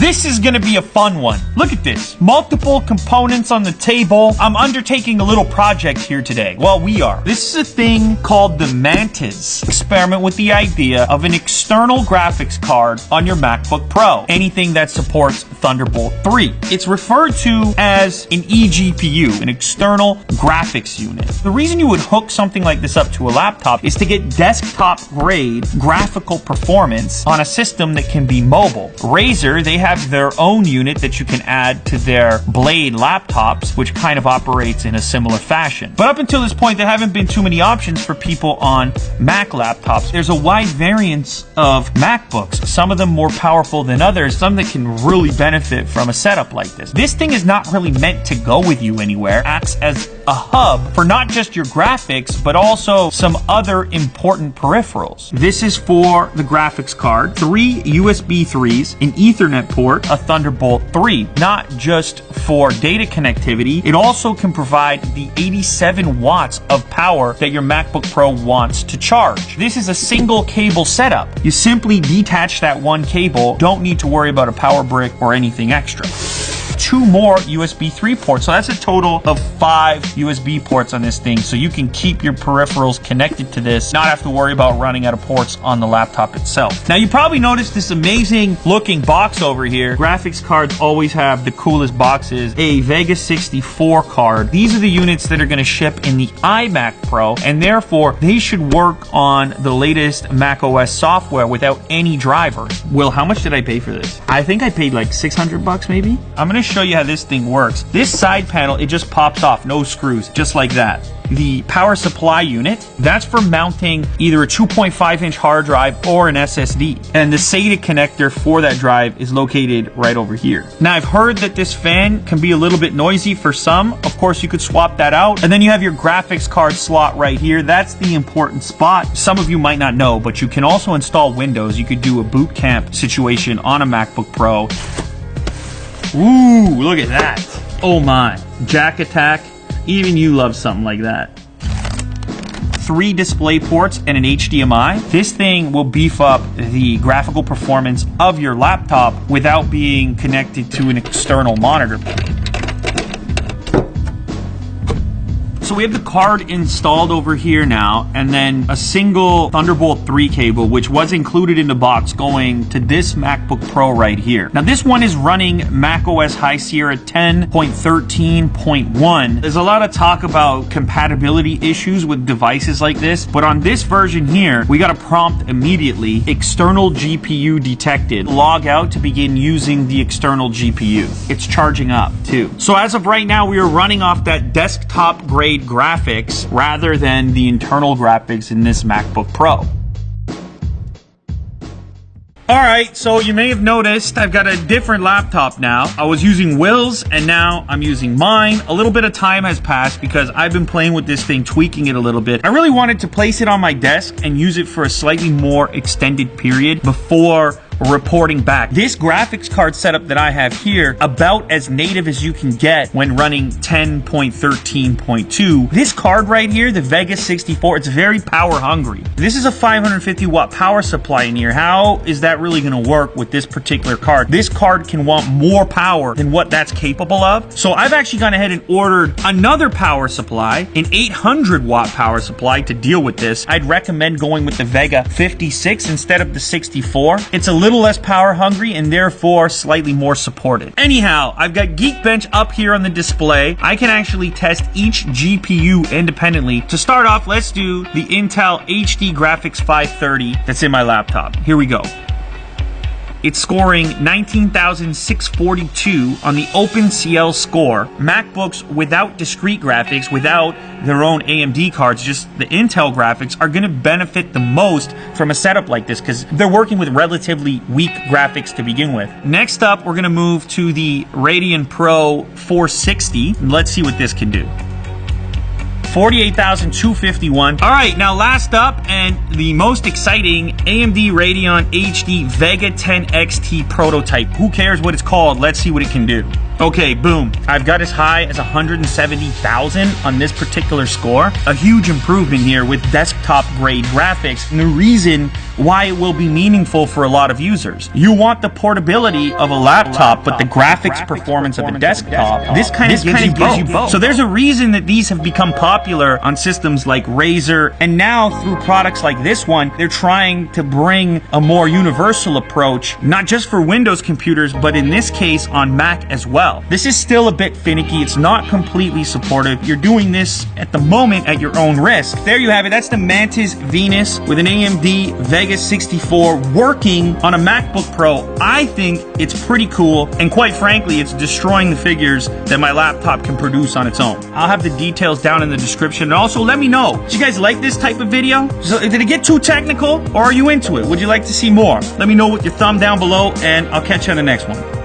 This is gonna be a fun one. Look at this. Multiple components on the table. I'm undertaking a little project here today. Well, we are. This is a thing called the Mantis. Experiment with the idea of an external graphics card on your MacBook Pro. Anything that supports Thunderbolt 3. It's referred to as an eGPU, an external graphics unit. The reason you would hook something like this up to a laptop is to get desktop grade graphical performance on a system that can be mobile. Razer, they have their own unit that you can add to their Blade laptops, which kind of operates in a similar fashion. But up until this point, there haven't been too many options for people on Mac laptops. There's a wide variance of MacBooks, some of them more powerful than others, some that can really benefit from a setup like this. This thing is not really meant to go with you anywhere. It acts as a hub for not just your graphics, but also some other important peripherals. This is for the graphics card, 3 USB 3s, an Ethernet port, a Thunderbolt 3. Not just for data connectivity, it also can provide the 87 watts of power that your MacBook Pro wants to charge. This is a single cable setup. You simply detach that one cable, don't need to worry about a power brick or anything extra. 2 more USB 3 ports. So that's a total of 5 USB ports on this thing. So you can keep your peripherals connected to this, not have to worry about running out of ports on the laptop itself. Now you probably noticed this amazing looking box over here. Graphics cards always have the coolest boxes. A Vega 64 card. These are the units that are going to ship in the iMac Pro, and therefore they should work on the latest macOS software without any drivers. Will, how much did I pay for this? I think I paid like $600 maybe. I'm going to show you how this thing works. This side panel, it just pops off, no screws, just like that. The power supply unit, that's for mounting either a 2.5-inch hard drive or an SSD. And the SATA connector for that drive is located right over here. Now, I've heard that this fan can be a little bit noisy for some. Of course, you could swap that out. And then you have your graphics card slot right here. That's the important spot. Some of you might not know, but you can also install Windows. You could do a boot camp situation on a MacBook Pro. Ooh, look at that. Oh my. Jack attack. Even you love something like that. 3 display ports and an HDMI. This thing will beef up the graphical performance of your laptop without being connected to an external monitor. So we have the card installed over here now, and then a single Thunderbolt 3 cable, which was included in the box, going to this MacBook Pro right here. Now this one is running macOS High Sierra 10.13.1. There's a lot of talk about compatibility issues with devices like this, but on this version here, we got a prompt immediately, external GPU detected. Log out to begin using the external GPU. It's charging up too. So as of right now, we are running off that desktop grade graphics rather than the internal graphics in this MacBook Pro. Alright, so you may have noticed I've got a different laptop now. I was using Will's and now I'm using mine. A little bit of time has passed because I've been playing with this thing, tweaking it a little bit. I really wanted to place it on my desk and use it for a slightly more extended period before reporting back. This graphics card setup that I have here, about as native as you can get when running 10.13.2. This card right here, the Vega 64, it's very power hungry. This is a 550 watt power supply in here. How is that really going to work with this particular card? This card can want more power than what that's capable of. So I've actually gone ahead and ordered another power supply, an 800 watt power supply to deal with this. I'd recommend going with the Vega 56 instead of the 64. It's a little less power hungry and therefore slightly more supported. Anyhow, I've got Geekbench up here on the display. I can actually test each GPU independently. To start off, let's do the Intel HD Graphics 530 that's in my laptop. Here we go. It's scoring 19,642 on the OpenCL score. MacBooks without discrete graphics, without their own AMD cards, just the Intel graphics, are going to benefit the most from a setup like this because they're working with relatively weak graphics to begin with. Next up, we're going to move to the Radeon Pro 460. Let's see what this can do. 48,251. All right, now last up and the most exciting, AMD Radeon HD Vega 10 XT prototype. Who cares what it's called? Let's see what it can do. Okay, boom. I've got as high as 170,000 on this particular score. A huge improvement here with desktop grade graphics, and the reason why it will be meaningful for a lot of users. You want the portability of a laptop, but the graphics performance of a desktop. This kind of gives you both. So there's a reason that these have become popular on systems like Razer, and now through products like this one, they're trying to bring a more universal approach, not just for Windows computers, but in this case on Mac as well. This is still a bit finicky. It's not completely supportive. You're doing this at the moment at your own risk. There you have it. That's the Mantis Venus with an AMD Vega 64 working on a MacBook Pro. I think it's pretty cool, and quite frankly, it's destroying the figures that my laptop can produce on its own. I'll have the details down in the description, and also let me know, do you guys like this type of video? So, did it get too technical, or are you into it? Would you like to see more? Let me know with your thumb down below, and I'll catch you on the next one.